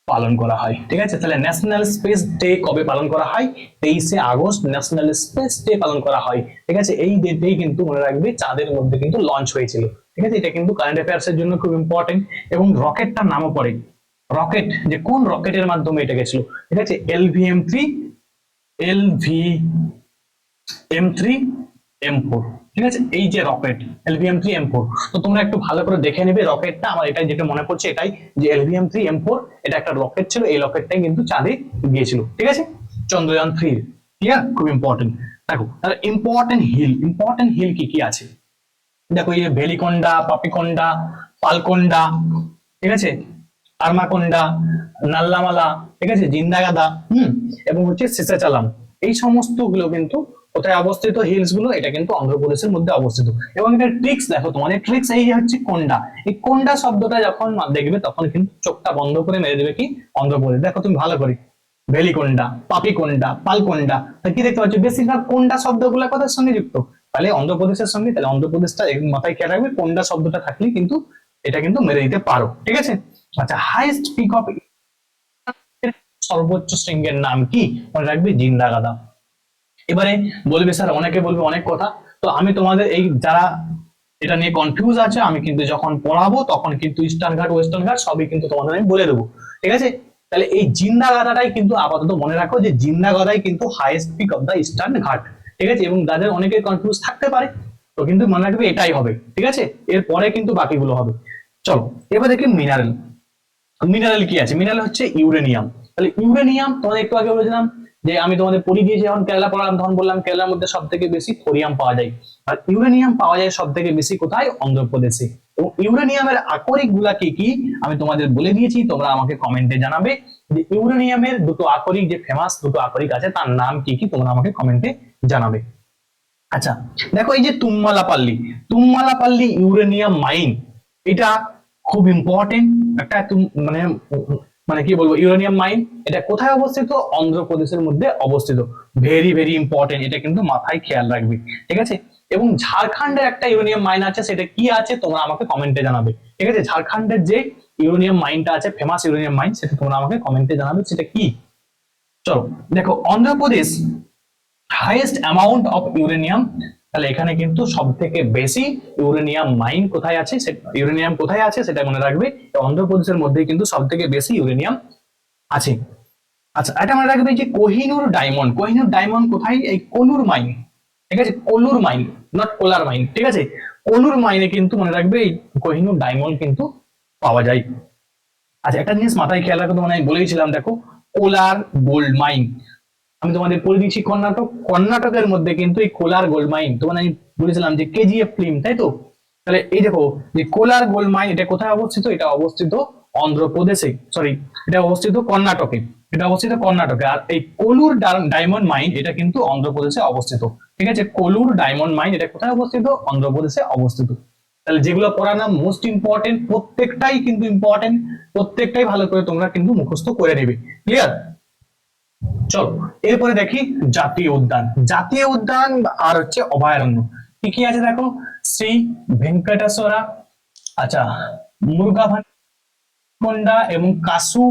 পালন করা হয়। ঠিক আছে, তাহলে ন্যাশনাল স্পেস ডে কবে পালন করা হয়? 23শে আগস্ট ন্যাশনাল স্পেস ডে পালন করা হয়। ঠিক আছে, এই ডেটেই কিন্তু মনে রাখবে চাঁদের মধ্যে কিন্তু লঞ্চ হয়েছিল। ঠিক আছে, এটা কিন্তু কারেন্ট অ্যাফেয়ার্স এর জন্য খুব ইম্পর্টেন্ট। এবং রকেটটার নামও পড়ে, রকেট যে কোন রকেটের মাধ্যমে এটা গেছিল। ঠিক আছে, LVM3 M4। ঠিক আছে, এই যে রকেট LVM3 M4, তো তোমরা একটু ভালো করে দেখে নেবে রকেটটা। আমার এটাই যেটা মনে পড়ছে এটাই, যে LVM3 M4 এটা একটা রকেট ছিল, এই রকেটটাই কিন্তু চাঁদে গিয়েছিল। ঠিক আছে, চন্দ্রযান 3। ক্লিয়ার? খুব ইম্পর্টেন্ট। দেখো তাহলে ইম্পর্টেন্ট হিল কি কি আছে? দেখো এই যে ভেলিকোন্ডা, পাপিকোন্ডা, পালকোন্ডা, ঠিক আছে, আরমাকোন্ডা, নাল্লামালা, ঠিক আছে, জিন্দাগাদা, এবং হচ্ছে শেষাচালাম। এই সমস্ত গুলো কিন্তু কোথায় অবস্থিত? হিলস গুলো, এটা কিন্তু অন্ধ্রপ্রদেশের মধ্যে অবস্থিত। এবং এটা ট্রিক্স দেখো, তোমাদের ট্রিক্স এই হচ্ছে কোন্ডা। এই কোন্ডা শব্দটা যখন দেখবে তখন কিন্তু চোখটা বন্ধ করে মেরে দেবে কি অন্ধ্রপ্রদেশ। দেখো তুমি ভালো করে, ভেলিকোন্ডা, পাপিকোন্ডা, পালকোন্ডা, কি দেখতে পাচ্ছ? বেশিরভাগ কোন্ডা শব্দগুলো কোথার সঙ্গে যুক্ত? তাহলে অন্ধ্রপ্রদেশের সঙ্গে। তাহলে অন্ধ্রপ্রদেশটা মাথায় খেয়াল রাখবে, কোন্ডা শব্দটা থাকলে কিন্তু এটা কিন্তু মেরে দিতে পারো, ঠিক আছে। আচ্ছা, হাইয়েস্ট পিক অফ, সর্বোচ্চ শৃঙ্গের নাম কি? মনে রাখবে জিন্দাগাদা। এবারে বলবে স্যার, অনেকে বলবে অনেক কথা, তো আমি তোমাদের এই যারা এটা নিয়ে কনফিউজ আছে, আমি কিন্তু যখন পড়াবো তখন কিন্তু ইস্টার্ন ঘাট ওয়েস্টার্ন ঘাট সবই কিন্তু তোমাদের আমি বলে দেবো, ঠিক আছে। তাহলে এই জিন্দাগাদাটাই কিন্তু আপাতত মনে রাখো যে জিন্দাগাদাই কিন্তু highest peak of the eastern ঘাট, ঠিক আছে। এবং যাদের অনেকের কনফিউজ থাকতে পারে, তো কিন্তু মনে রাখবে এটাই হবে, ঠিক আছে। এরপরে কিন্তু বাকিগুলো হবে। চলো এবার দেখি মিনারেল। মিনারেল কি আছে? মিনারেল হচ্ছে ইউরেনিয়াম। তাহলে ইউরেনিয়াম তোমাদের একটু আগে বলেছিলাম যে আমি তোমাদের পড়িয়ে দিয়েছি, যখন কেরালা পড়ালাম তখন বললাম কেরালার মধ্যে সব থেকে বেশি থোরিয়াম পাওয়া যায়। আর ইউরেনিয়াম পাওয়া যায় সব থেকে বেশি কোথায়? অন্ধ্রপ্রদেশে। এবং ইউরেনিয়ামের আকরিক গুলা কি কি আমি তোমাদের বলে দিয়েছি, তোমরা আমাকে কমেন্টে জানাবে যে ইউরেনিয়ামের দুটো আকরিক, যে ফেমাস দুটো আকরিক আছে তার নাম কি কি, তোমরা আমাকে কমেন্টে জানাবে। আচ্ছা দেখো, এই যে তুম্মালাপাল্লি, তুম্মালাপাল্লি ইউরেনিয়াম মাইন, এটা খুব ইম্পর্টেন্ট একটা মানে মানে কি বলবো, ইউরেনিয়াম মাইন। এটা কোথায় অবস্থিত? অন্ধ্রপ্রদেশের মধ্যে অবস্থিত। ভেরি ভেরি ইম্পর্টেন্ট, এটা কিন্তু মাথায় খেয়াল রাখবে, ঠিক আছে। এবং ঝাড়খণ্ডের একটা ইউরেনিয়াম মাইন আছে, সেটা কি আছে তোমরা আমাকে কমেন্টে জানাবে, ঠিক আছে। ঝাড়খণ্ডের যে ইউরেনিয়াম মাইনটা আছে, ফেমাস ইউরেনিয়াম মাইন, সেটা তোমরা আমাকে কমেন্টে জানাবে সেটা কি। চলো দেখো, Andhra Pradesh highest amount of uranium. তাহলে এখানে কিন্তু সব থেকে বেশি ইউরেনিয়াম মাইন কোথায় আছে, ইউরেনিয়াম কোথায় আছে সেটা মনে রাখবে। অন্ধ্রপ্রদেশের মধ্যে কিন্তু সব থেকে বেশি ইউরেনিয়াম আছে। আচ্ছা, এটা মনে রাখবে যে কোহিনুর ডায়মন্ড, কোহিনুর ডায়মন্ড কোথায়? এই কোলুর মাইন, ঠিক আছে, কোলুর মাইন, নট কোলার মাইন, ঠিক আছে। কোলুর মাইনে কিন্তু মনে রাখবে এই কোহিনুর ডায়মন্ড কিন্তু পাওয়া যায়। আচ্ছা, একটা জিনিস মাথায় খেয়াল রাখো, তোমার আমি বলেছিলাম, দেখো কোলার গোল্ড মাইন, আমি তোমাদের পড়ে দিচ্ছি কর্ণাটক। কর্ণাটকের মধ্যে কিন্তু এই কোলার গোল্ড মাইন, তোমার আমি বলেছিলাম যে কেজিএফ ফিল্ম, তাই তো। তাহলে এই দেখো যে কোলার গোল্ড মাইন, এটা কোথায় অবস্থিত? এটা অবস্থিত অন্ধ্রপ্রদেশে, সরি, এটা অবস্থিত কর্ণাটকে, এটা অবস্থিত কর্ণাটকে। আর এই কোলুর ডায়মন্ড মাইন, এটা কিন্তু অন্ধ্রপ্রদেশে অবস্থিত, ঠিক আছে। কোলুর ডায়মন্ড মাইন এটা কোথায় অবস্থিত? অন্ধ্রপ্রদেশে অবস্থিত। তাহলে যেগুলো পড়ার নাম মোস্ট ইম্পর্টেন্ট, প্রত্যেকটাই কিন্তু ইম্পর্টেন্ট, প্রত্যেকটাই ভালো করে তোমরা কিন্তু মুখস্থ করে নেবে, ক্লিয়ার। চলো এরপরে দেখি জাতীয় উদ্যান। জাতীয় উদ্যান আর হচ্ছে অভয়ারণ্য কি কি আছে দেখো, শ্রী ভেঙ্কটেশ্বরা, আচ্ছা, মুরগাভান্ডা এবং কাসু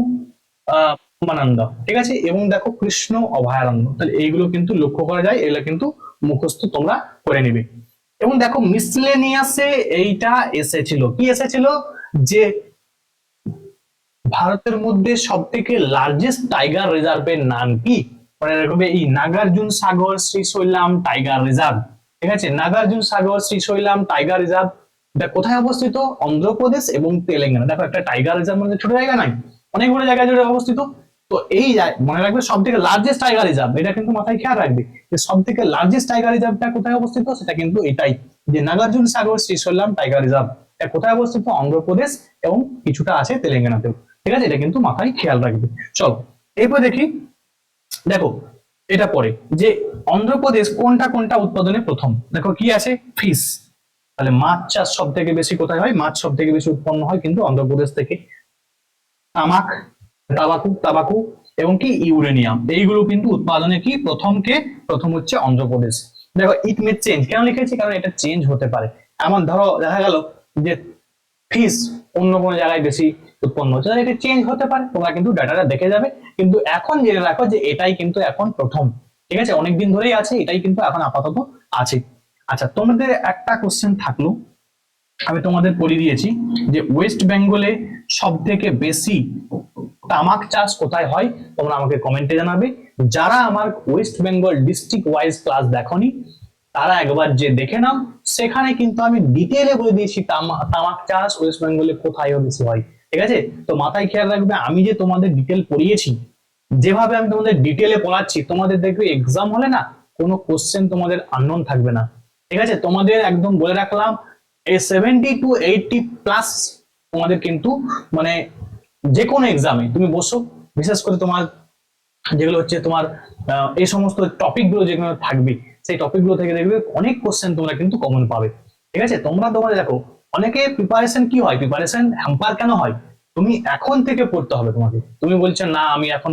উমানন্দ, ঠিক আছে। এবং দেখো কৃষ্ণ অভয়ারণ্য। তাহলে এইগুলো কিন্তু লক্ষ্য করা যায়, এগুলো কিন্তু মুখস্থ তোমরা করে নিবে। এবং দেখো মিসলেনিয়াসে এইটা এসেছিল, কি এসেছিল? যে ভারতের মধ্যে সব থেকে লার্জেস্ট টাইগার রিজার্ভের নাম কি? মনে রাখবে, এই নাগার্জুন সাগর শ্রীশৈলাম টাইগার রিজার্ভ, ঠিক আছে। নাগার্জুন সাগর শ্রীশৈলাম টাইগার রিজার্ভ, এটা কোথায় অবস্থিত? অন্ধ্রপ্রদেশ এবং তেলেঙ্গানা। দেখো একটা টাইগার রিজার্ভ মানে ছোট জায়গা নাই, অনেক বড় জায়গা জুড়ে অবস্থিত। তো এই মনে রাখবে সব থেকে লার্জেস্ট টাইগার রিজার্ভ, এটা কিন্তু মাথায় খেয়াল রাখবে যে সব থেকে লার্জেস্ট টাইগার রিজার্ভটা কোথায় অবস্থিত, সেটা কিন্তু এটাই, যে নাগার্জুন সাগর শ্রীশৈলাম টাইগার রিজার্ভ। এটা কোথায় অবস্থিত? অন্ধ্রপ্রদেশ এবং কিছুটা আছে তেলেঙ্গানাতেও, ঠিক আছে। এটা কিন্তু মাথায় খেয়াল রাখবে। চলো এরপর দেখি, দেখো এটা পরে যে অন্ধ্রপ্রদেশ কোনটা কোনটা উৎপাদনে প্রথম, দেখো কি আছে? ফিশ। তাহলে মাছ চাষ সব থেকে বেশি কোথায় হয়? মাছ সব থেকে বেশি উৎপন্ন হয় কিন্তু অন্ধ্রপ্রদেশ থেকে। তামাক, তাবাকু, তাবাকু এবং কি ইউরেনিয়াম, এইগুলো কিন্তু উৎপাদনে কি প্রথম কে? প্রথম হচ্ছে অন্ধ্রপ্রদেশ। দেখো ইট মে চেঞ্জ, কেন লিখেছি? কারণ এটা চেঞ্জ হতে পারে। এমন ধরো দেখা গেল যে ফিস অন্য কোনো জায়গায় বেশি উৎপন্ন হচ্ছে, এটা চেঞ্জ হতে পারে, তোমরা কিন্তু ডাটাটা দেখে যাবে। কিন্তু এখন জেনে রাখো যে এটাই কিন্তু এখন প্রথম, ঠিক আছে। অনেকদিন ধরেই আছে, এটাই কিন্তু এখন আপাতত আছে। আচ্ছা, তোমাদের একটা কোশ্চেন থাকলো, আমি তোমাদের পড়িয়ে দিয়েছি যে ওয়েস্ট বেঙ্গলে সব থেকে বেশি তামাক চাষ কোথায় হয়, তোমরা আমাকে কমেন্টে জানাবে। যারা আমার West Bengal district wise class দেখোনি তারা একবার যে দেখে নাও, সেখানে কিন্তু আমি ডিটেলে বলে দিয়েছি তামাক চাষ ওয়েস্ট বেঙ্গলে কোথায় বেশি হয়, ঠিক আছে। তো মাথায় খেয়াল রাখবে, আমি যে তোমাদের ডিটেল পড়িয়েছি, যেভাবে আমি তোমাদের ডিটেলে পড়াচ্ছি, তোমাদের দেখবে এক্সাম হলে না কোনো কোশ্চেন তোমাদের আননোন থাকবে না, ঠিক আছে। তোমাদের একদম বলে রাখলাম এই 70 to 80+ তোমাদের কিন্তু মানে যে কোনো এক্সামে তুমি বসো, বিশেষ করে তোমার যেগুলো হচ্ছে তোমার এই সমস্ত টপিক গুলো যেগুলো থাকবে, সেই টপিক গুলো থেকে দেখবে অনেক কোশ্চেন তোমরা কিন্তু কমন পাবে। ঠিক আছে, তোমরা দেখো অনেকে প্রিপারেশন কি হয়, প্রিপারেশন হ্যাম্পার কেন হয়, তুমি এখন থেকে পড়তে হবে তোমাকে। তুমি বলছো না আমি এখন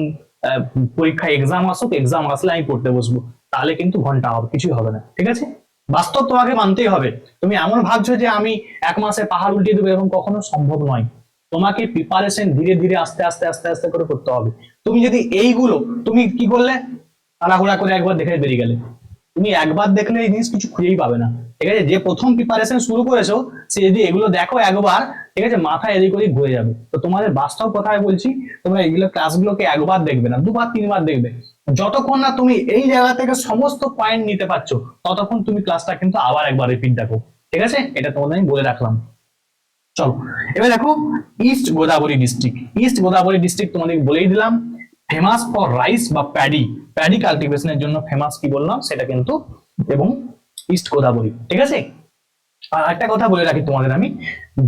পরীক্ষা এক্সাম আসুক, এক্সাম আসলে আমি পড়তে বসবো, তাহলে কিন্তু ঘন্টা হবে, কিছুই হবে না। ঠিক আছে, বাস্তব তোমাকে মানতেই হবে। তুমি এমন ভাবছো যে আমি 1 মাসে পাহাড় উল্টিয়ে দেবো, এরকম কখনো সম্ভব নয়। তোমাকে প্রিপারেশন ধীরে ধীরে আস্তে আস্তে আস্তে আস্তে করে করতে হবে। তুমি যদি এইগুলো তুমি কি করলে, তাড়াহুড়া করে একবার দেখে বেরিয়ে গেলে, তুমি একবার দেখলে এই জিনিস কিছু খুঁজেই পাবে না। ঠিক আছে, যে প্রথম প্রিপারেশন শুরু করেছো সে যদি এগুলো দেখো একবার, ঠিক আছে, মাথায় এদিক ওদিক ঘুরে যাবে। তো তোমাদের বাস্তব কথায় বলছি, তোমরা এগুলো ক্লাসগুলোকে একবার দেখবে না, দুবার তিনবার দেখবে। যতক্ষণ না তুমি এই জায়গা থেকে সমস্ত পয়েন্ট নিতে পারছো, ততক্ষণ তুমি ক্লাসটা কিন্তু আবার একবার রিপিট দেখো। ঠিক আছে, এটা তোমাদের আমি বলে রাখলাম। চলো এবার দেখো, east Godavari district. East Godavari district তোমাদের বলেই দিলাম, ফেমাস ফর রাইস বা প্যাডি, প্যাডি কাল্টিভেশনের জন্য ফেমাস, কি বললাম সেটা কিন্তু, এবং ইস্ট গোদাবরী। ঠিক আছে, আর একটা কথা বলে রাখি তোমাদের আমি,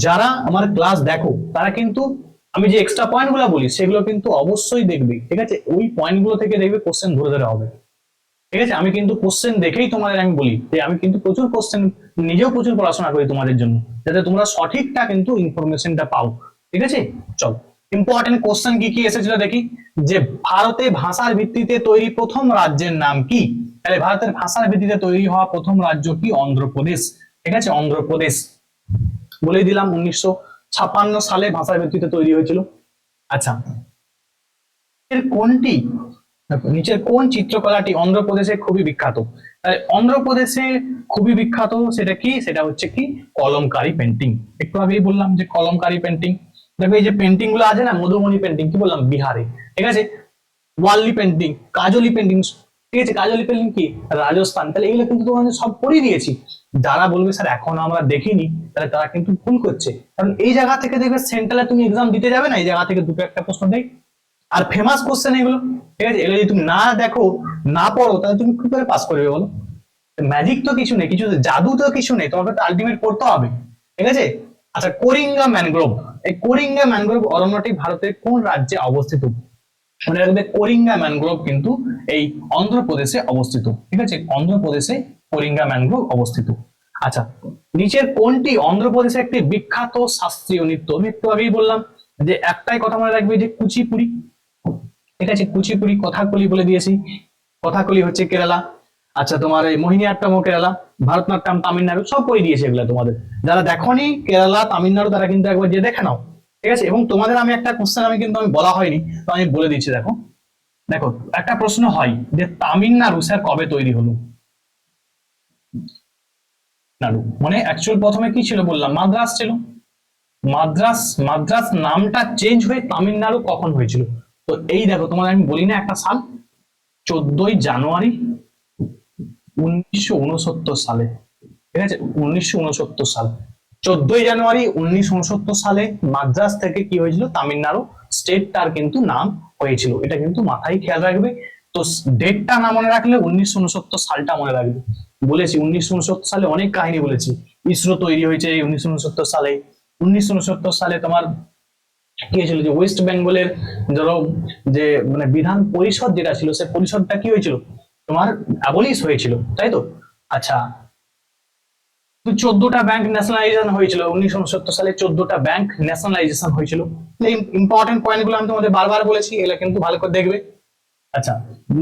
যারা আমার ক্লাস দেখো তারা কিন্তু আমি যে এক্সট্রা পয়েন্ট গুলো বলি সেগুলো কিন্তু অবশ্যই দেখবে। ঠিক আছে, ওই পয়েন্ট গুলো থেকে দেখবে কোশ্চেন ধরে ধরে হবে। ঠিক আছে, আমি কিন্তু কোশ্চেন দেখেই তোমাদের আমি বলি যে আমি কিন্তু প্রচুর কোশ্চেন, নিজেও প্রচুর পড়াশোনা করি তোমাদের জন্য, যাতে তোমরা সঠিকটা কিন্তু ইনফরমেশনটা পাও। ঠিক আছে, চল ইম্পর্টেন্ট কোশ্চেন কি কি এসেছিল দেখি। যে ভারতে ভাষার ভিত্তিতে তৈরি প্রথম রাজ্যের নাম কি? তাহলে ভারতের ভাষার ভিত্তিতে তৈরি হওয়া প্রথম রাজ্য কি? অন্ধ্রপ্রদেশ। ঠিক আছে, অন্ধ্রপ্রদেশ বলে দিলাম 1956 সালে ভাষার ভিত্তিতে তৈরি হয়েছিল। আচ্ছা, এর কোনটি, নিচের কোন চিত্রকলাটি অন্ধ্রপ্রদেশে খুবই বিখ্যাত? অন্ধ্রপ্রদেশে খুবই বিখ্যাত সেটা কি? সেটা হচ্ছে কি কলমকারী পেন্টিং। একটু আগেই বললাম যে কলমকারী পেন্টিং। দেখো এই যে পেন্টিং গুলো আছে না, মধুবনী পেন্টিং, কি বললাম বিহারে। ঠিক আছে, ওয়ার্লি পেন্টিং, কাজলি পেন্টিং। ঠিক আছে, কাজলি পেন্টিং কি রাজস্থান। তাহলে এগুলো কিন্তু তোমাদের সব পড়িয়ে দিয়েছি। যারা বলবে স্যার এখন আমরা দেখিনি, তাহলে তারা কিন্তু ভুল করছে। কারণ এই জায়গা থেকে দেখবে সেন্ট্রালে তুমি এক্সাম দিতে যাবে না, এই জায়গা থেকে দুটো একটা প্রশ্ন দেয়। আর ফেমাস কোশ্চেন এগুলো। ঠিক আছে, এগুলো যদি তুমি না দেখো, না পড়ো, তাহলে তুমি কি করে পাস করবে বলো? ম্যাজিক তো কিছু নেই, কিছু জাদু তো কিছু নেই, তোমাকে তো আলটিমেট পড়তে হবে। ঠিক আছে, আচ্ছা করিঙ্গা ম্যানগ্রোভ, এই করিঙ্গা ম্যানগ্রোভ অরণ্যটি ভারতের কোন রাজ্যে অবস্থিত? মনে রাখবে করিঙ্গা ম্যানগ্রোভ কিন্তু এই অন্ধ্রপ্রদেশে অবস্থিত। ঠিক আছে, অন্ধ্রপ্রদেশে করিঙ্গা ম্যানগ্রোভ অবস্থিত। আচ্ছা, নিচের কোনটি অন্ধ্রপ্রদেশে একটি বিখ্যাত শাস্ত্রীয় নৃত্য? আমি একটু আগেই বললাম যে একটাই কথা মনে রাখবে, যে কুচিপুড়ি। ঠিক আছে, কুচিপুড়ি, কথাকলি বলে দিয়েছি, কথাকলি হচ্ছে কেরালা। আচ্ছা, তোমার এই মোহিনীআট্টম কেরালা, ভারতনাট্যম তামিলনাড়ু, সব করে দিয়েছে এগুলো তোমাদের। যারা দেখোনি কেরালা তামিলনাড়ু, তারা কিন্তু একবার যে দেখে নাও। ঠিক আছে, এবং তোমাদের আমি একটা কোশ্চেন আমি বলা হয়নি, তো আমি বলে দিচ্ছি। দেখো দেখো একটা প্রশ্ন হয় যে তামিলনাড়ু স্যার কবে তৈরি হলো? নাড়ু মানে অ্যাকচুয়াল প্রথমে কি ছিল বললাম, মাদ্রাস ছিল। মাদ্রাস, মাদ্রাস নামটা চেঞ্জ হয়ে তামিলনাড়ু কখন হয়েছিল? তো এই দেখো তোমাদের আমি বলি না একটা সাল, 14ই জানুয়ারি 1969 সালে। ঠিক আছে, 1969 সাল, 14ই জানুয়ারি 1969 সালে মাদ্রাস থেকে কি হয়েছিল, তামিলনাড়ু স্টেটটার কিন্তু নাম হয়েছিল। এটা কিন্তু মাথায় খেয়াল রাখবে। তো ডেটটা না মনে রাখলে 1969 সালটা মনে রাখবে। বলেছি 1969 সালে অনেক কাহিনী বলেছি। ইসরো তৈরি হয়েছে 1969 সালে। 1969 সালে তোমার কি হয়েছিল, যে ওয়েস্ট বেঙ্গলের ধরো যে মানে বিধান পরিষদ যেটা ছিল, সে পরিষদটা কি হয়েছিল তোমার অ্যাবলিশ হয়েছিল, তাই তো? আচ্ছা, 14টা ব্যাংক ন্যাশনালাইজেশন হয়েছিল 1969 সালে, 14টা ব্যাংক ন্যাশনালাইজেশন হয়েছিল। ইম্পর্টেন্ট পয়েন্ট গুলো আমি তোমাদের বারবার বলেছি, এগুলো কিন্তু ভালো করে দেখবে। আচ্ছা,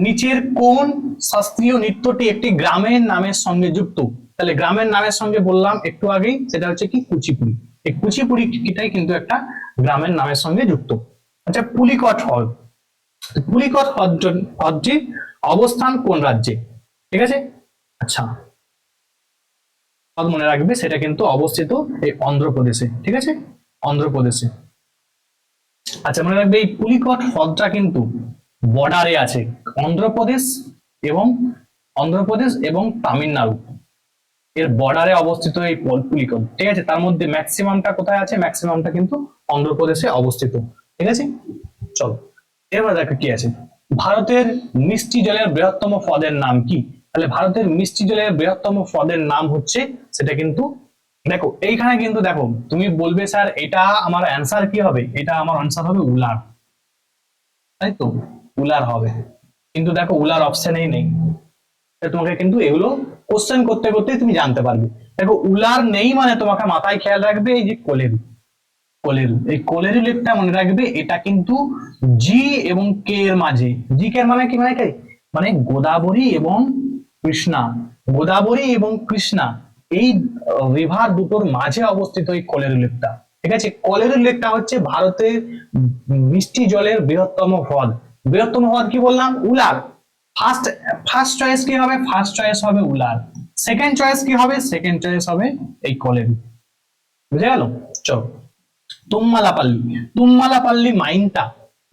নিচের কোন শাস্ত্রীয় নৃত্যটি একটি গ্রামের নামের সঙ্গে যুক্ত? তাহলে গ্রামের নামের সঙ্গে বললাম একটু আগেই, সেটা হচ্ছে কি কুচিপুড়ি। এই কুচিপুড়িটাই কিন্তু একটা গ্রামের নামের সঙ্গে যুক্ত। আচ্ছা, পুলিকট হ্রদ, পুলিকট হ্রদটির অবস্থান কোন রাজ্যে? ঠিক আছে, আচ্ছা মনে রাখবে সেটা কিন্তু অবস্থিত এই অন্ধ্রপ্রদেশে। ঠিক আছে, অন্ধ্রপ্রদেশে। আচ্ছা, মনে রাখবে এই পুলিকট হ্রদটা কিন্তু বর্ডারে আছে, অন্ধ্রপ্রদেশ এবং তামিলনাড়ু এর বর্ডারে অবস্থিত এই পুলিকট। ঠিক আছে, তার মধ্যে ম্যাক্সিমামটা কোথায় আছে? ম্যাক্সিমামটা কিন্তু অন্ধ্রপ্রদেশে অবস্থিত। ঠিক আছে, চলো এবার দেখো কি আছে। ভারতের মিষ্টি জলের বৃহত্তম হ্রদের নাম কি? তাহলে ভারতের মিষ্টি জলের বৃহত্তম হ্রদের নাম হচ্ছে, সেটা কিন্তু দেখো এইখানে কিন্তু দেখো তুমি বলবে স্যার এটা আমার অ্যান্সার কি হবে, এটা আমার অ্যান্সার হবে উলার, তাই তো, উলার হবে। কিন্তু দেখো উলার অপশনেই নেই। তোমাকে কিন্তু এগুলো কোশ্চেন করতে করতে তুমি জানতে পারবে। দেখো উলার নেই মানে তোমাকে মাথায় খেয়াল রাখবে এই যে কোলেরু, কোলেরু, এই কোলেরু লেপটা মনে রাখবে, এটা কিন্তু জি এবং কে এর মাঝে, জি কে এর মানে কি, মানে কি, মানে গোদাবরী এবং কৃষ্ণা, গোদাবরী এবং কৃষ্ণা এই রিভার দুটোর মাঝে অবস্থিত এই কোলেরু লেকটা। ঠিক আছে, কোলেরু লেকটা হচ্ছে ভারতের মিষ্টি জলের বৃহত্তম হ্রদ। বৃহত্তম হ্রদ কি বললাম, উলার। ফার্স্ট ফার্স্ট চয়েস কি হবে, ফার্স্ট চয়েস হবে উলার। সেকেন্ড চয়েস কি হবে, সেকেন্ড চয়েস হবে এই কোলেরু। বুঝে গেল? চলো, তুম্মালাপাল্লি, তুম্মালাপাল্লি মাইনটা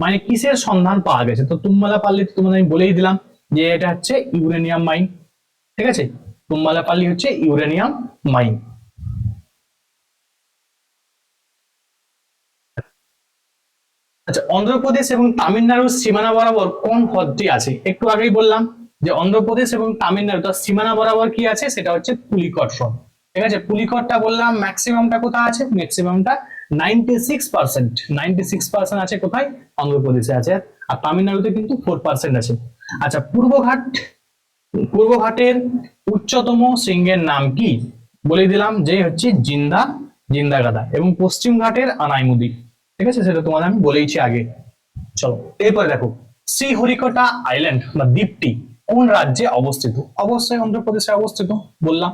মানে কিসের সন্ধান পাওয়া গেছে? তো তুম্মালাপাল্লি তোমাদের আমি বলেই দিলাম যে এটা হচ্ছে ইউরেনিয়াম মাইন। ঠিক আছে, তুম্মালাপাল্লি হচ্ছে ইউরেনিয়াম মাইন। আচ্ছা, অন্ধ্রপ্রদেশ এবং তামিলনাড়ুর সীমানা বরাবর কোন হ্রদটি আছে? একটু আগেই বললাম যে অন্ধ্রপ্রদেশ এবং তামিলনাড়ু তার সীমানা বরাবর কি আছে, সেটা হচ্ছে পুলিকট হ্রদ। ঠিক আছে, পুলিকটটা বললাম, ম্যাক্সিমামটা কোথায় আছে, ম্যাক্সিমামটা 96%, 96% আছে কোথায়, অন্ধ্রপ্রদেশে আছে। আর তামিলনাড়ুতে কিন্তু 4% আছে। আচ্ছা, পূর্বঘাট, পূর্বঘাটের উচ্চতম শৃঙ্গের নাম কি? বলে দিলাম যে হচ্ছে জিন্দা, জিন্দাগাদা। এবং পশ্চিম ঘাটের আনাইমুদি। ঠিক আছে, সেটা তোমাদের আমি বলেইছি আগে। চলো এরপরে দেখো, শ্রীহরিকোটা আইল্যান্ড বা দ্বীপটি কোন রাজ্যে অবস্থিত? অবশ্যই অন্ধ্রপ্রদেশে অবস্থিত বললাম।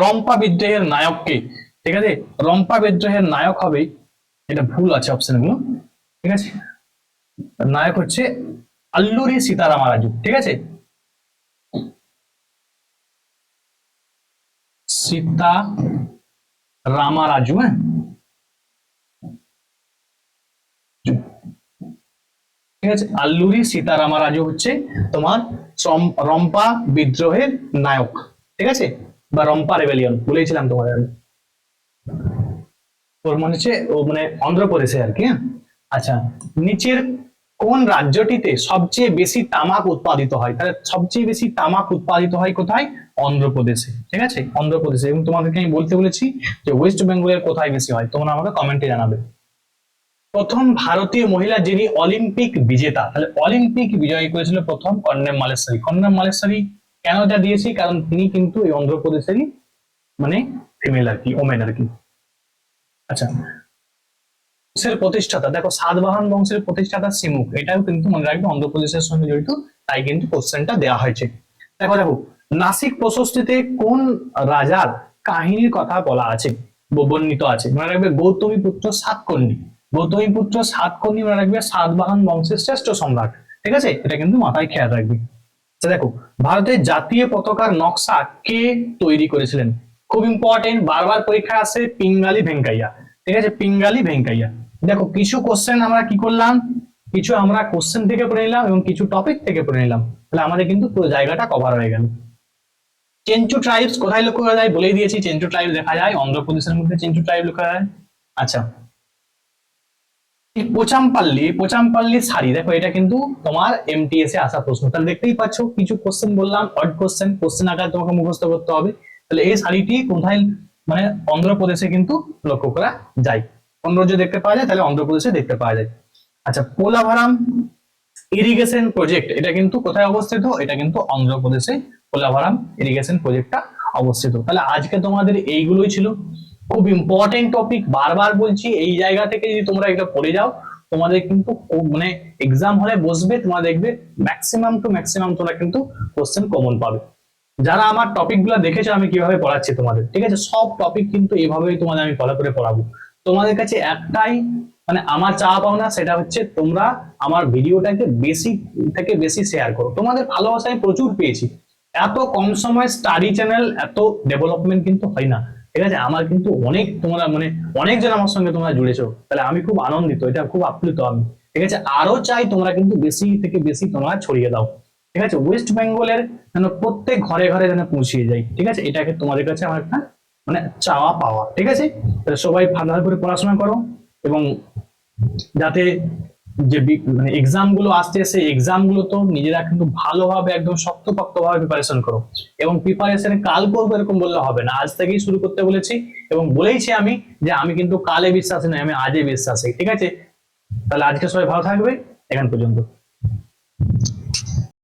রম্পা বিদ্রোহের নায়ক কে? ঠিক আছে, রম্পা বিদ্রোহের নায়ক হবে, এটা ভুল আছে অপশন গুলো। ঠিক আছে, নায়ক হচ্ছে আল্লুরি সীতারামারাজু। ঠিক আছে, সীতা রামারাজু। হ্যাঁ, ঠিক আছে, আল্লুরি সীতারামারাজু হচ্ছে তোমার রম্পা বিদ্রোহের নায়ক। ঠিক আছে, বা রম্পা রেবেলিয়ন বলেছিলাম তোমাদের আমি। ওর মনে হচ্ছে ও মানে অন্ধ্রপ্রদেশে আর কি। হ্যাঁ, আচ্ছা, নিচের কোন রাজ্যটিতে সবচেয়ে বেশি তামাক উৎপাদিত হয়? তাহলে সবচেয়ে বেশি তামাক উৎপাদিত হয় কোথায়? অন্ধ্রপ্রদেশে। ঠিক আছে, অন্ধ্রপ্রদেশে। এবং তোমাদেরকে আমি বলতে বলেছি যে ওয়েস্ট বেঙ্গলের কোথায় বেশি হয়, তোমরা আমাকে কমেন্টে জানাবে। প্রথম ভারতীয় মহিলা যিনি অলিম্পিক বিজেতা, তাহলে অলিম্পিক বিজয়ী করেছিল প্রথম কর্নেম মালেশ্বরী। কর্নেম মালেশ্বরী কেন এটা দিয়েছি, কারণ তিনি কিন্তু এই অন্ধ্রপ্রদেশেরই মানে ফিমেল আর কি, ওমেন আর কি। আচ্ছা, বংশের প্রতিষ্ঠাতা, দেখো সাতবাহন বংশের প্রতিষ্ঠাতা সিমুক, এটাও কিন্তু মনে রাখবে অন্ধ্রপ্রদেশের সঙ্গে জড়িত, তাই কিন্তু কোশ্চেনটা দেওয়া হয়েছে। দেখো দেখো, নাসিক প্রশস্তিতে কোন রাজার কাহিনীর কথা বলা আছে, বর্ণিত আছে? মনে রাখবে গৌতমী পুত্র সাতকর্ণী, গৌতমী পুত্র সাতকর্ণী মনে রাখবে সাতবাহন বংশের শ্রেষ্ঠ সম্রাট। ঠিক আছে, এটা কিন্তু মাথায় খেয়াল রাখবে। আচ্ছা দেখো, ভারতের জাতীয় পতাকার নকশা কে তৈরি করেছিলেন? খুব ইম্পর্টেন্ট, বারবার পরীক্ষা আসে, পিঙ্গালি ভেঙ্কাইয়া। ঠিক আছে, পিঙ্গালি ভেঙ্কাইয়া। দেখো কিছু কোশ্চেন আমরা কি করলাম, কিছু আমরা কোশ্চেন থেকে পড়ে নিলাম এবং কিছু টপিক থেকে পড়ে নিলাম, তাহলে আমাদের কিন্তু পুরো জায়গাটা কভার হয়ে গেল। চেঞ্চু ট্রাইবস কোথায় লক্ষ্য করা যায় বলেই দিয়েছি, চেঞ্চু ট্রাইব দেখা যায় অন্ধ্রপ্রদেশের মধ্যে, চেঞ্চু ট্রাইব লক্ষ্য করা যায়। আচ্ছা, পোচামপাল্লি, পোচামপাল্লি শাড়ি, দেখো এটা কিন্তু তোমার এমটিএস এ আসা প্রশ্ন। তাহলে দেখতেই পাচ্ছ কিছু কোশ্চেন বললাম, অড কোশ্চেন, কোশ্চেন আকারে তোমাকে মুখস্থ করতে হবে। তাহলে এই শাড়িটি কোথায়, মানে অন্ধ্রপ্রদেশে কিন্তু লক্ষ্য করা যায়। কোন রাজ্যে দেখতে পাওয়া যায়, তাহলে অন্ধ্রপ্রদেশে দেখতে পাওয়া যায়। আচ্ছা, পোলাভারাম ইরিগেশন প্রজেক্ট, এটা কিন্তু কোথায় অবস্থিত? এটা কিন্তু অন্ধ্রপ্রদেশে পোলাভারাম ইরিগেশন প্রজেক্টটা অবস্থিত। তাহলে আজকে তোমাদের এইগুলোই ছিল, খুব ইম্পর্টেন্ট টপিক, বারবার বলছি, এই জায়গা থেকে যদি তোমরা এটা পড়ে যাও, তোমাদের কিন্তু মানে এক্সাম হলে বসবে, তোমরা দেখবে ম্যাক্সিমাম টু ম্যাক্সিমাম তোমরা কিন্তু কোশ্চেন কমন পাবে। যারা আমার টপিক গুলো দেখেছো আমি কিভাবে পড়াচ্ছি তোমাদের, ঠিক আছে, সব টপিক কিন্তু এইভাবেই তোমাদের আমি ফলো করে পড়াবো। তোমাদের কাছে একটাই মানে আমার চাওয়া পাওনা, সেটা হচ্ছে তোমরা আমার ভিডিওটাকে বেশি থেকে বেশি শেয়ার করো। তোমাদের ভালোবাসা আমি প্রচুর পেয়েছি। এত কম সময় স্টাডি চ্যানেল এত ডেভেলপমেন্ট কিন্তু হয় না। ঠিক আছে, আমার কিন্তু অনেক তোমরা মানে অনেকজন আমার সঙ্গে তোমরা জুড়েছো, তাহলে আমি খুব আনন্দিত, এটা খুব আপ্লুত আমি। ঠিক আছে, আরো চাই তোমরা কিন্তু বেশি থেকে বেশি তোমরা ছড়িয়ে দাও। ঠিক আছে, ওয়েস্ট বেঙ্গলের যেন প্রত্যেক ঘরে ঘরে যেন পৌঁছিয়ে যায়। ঠিক আছে, এটাকে তোমাদের কাছে আমার একটা মানে চাওয়া পাওয়া। ঠিক আছে, তাহলে সবাই ভালো করে পড়াশোনা করো এবং যাতে যে মানে এক্সাম গুলো আসছে সেই এক্সাম গুলো তো নিজেরা কিন্তু ভালোভাবে একদম শক্তপোক্ত ভাবে প্রিপারেশন করো। এবং প্রিপারেশন কাল করবো এরকম বললে হবে না, আজ থেকেই শুরু করতে বলেছি। এবং বলেইছি আমি যে আমি কিন্তু কালে বিশ্বাসী নই, আমি আজই বিশ্বাসী। ঠিক আছে, তাহলে আজকে সবাই ভালো থাকবে, এখান পর্যন্ত।